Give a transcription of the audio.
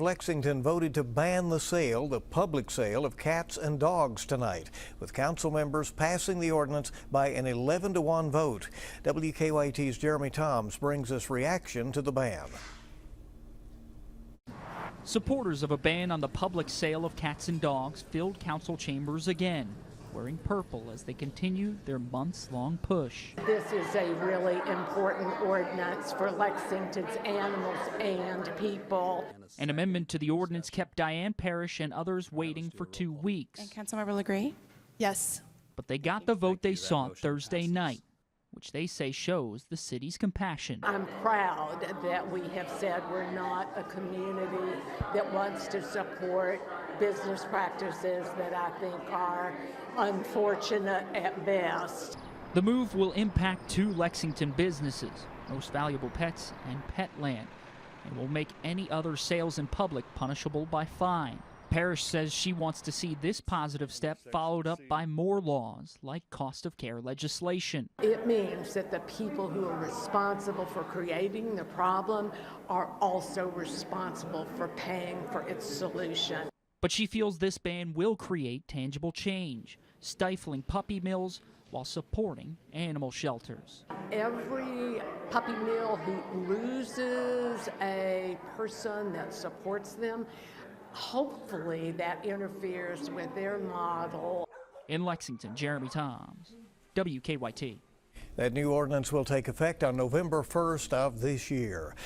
Lexington voted to ban the public sale of cats and dogs tonight, with council members passing the ordinance by an 11-1 vote. WKYT's Jeremy Toms brings us reaction to the ban. Supporters of a ban on the public sale of cats and dogs filled council chambers again, wearing purple as they continue their months-long push. This is a really important ordinance for Lexington's animals and people. An amendment to the ordinance kept Diane Parrish and others waiting for 2 weeks. And Councilmember LaGree? Yes. But they got the vote they sought Thursday night, which they say shows the city's compassion. I'm proud that we have said we're not a community that wants to support business practices that I think are unfortunate at best. The move will impact 2 Lexington businesses, Most Valuable Pets and Petland, and will make any other sales in public punishable by fine. Parrish says she wants to see this positive step followed up by more laws like cost of care legislation. It means that the people who are responsible for creating the problem are also responsible for paying for its solution. But she feels this ban will create tangible change, stifling puppy mills while supporting animal shelters. Every puppy mill who loses a person that supports them, hopefully that interferes with their model. In Lexington, Jeremy Toms, WKYT. That new ordinance will take effect on November 1st of this year.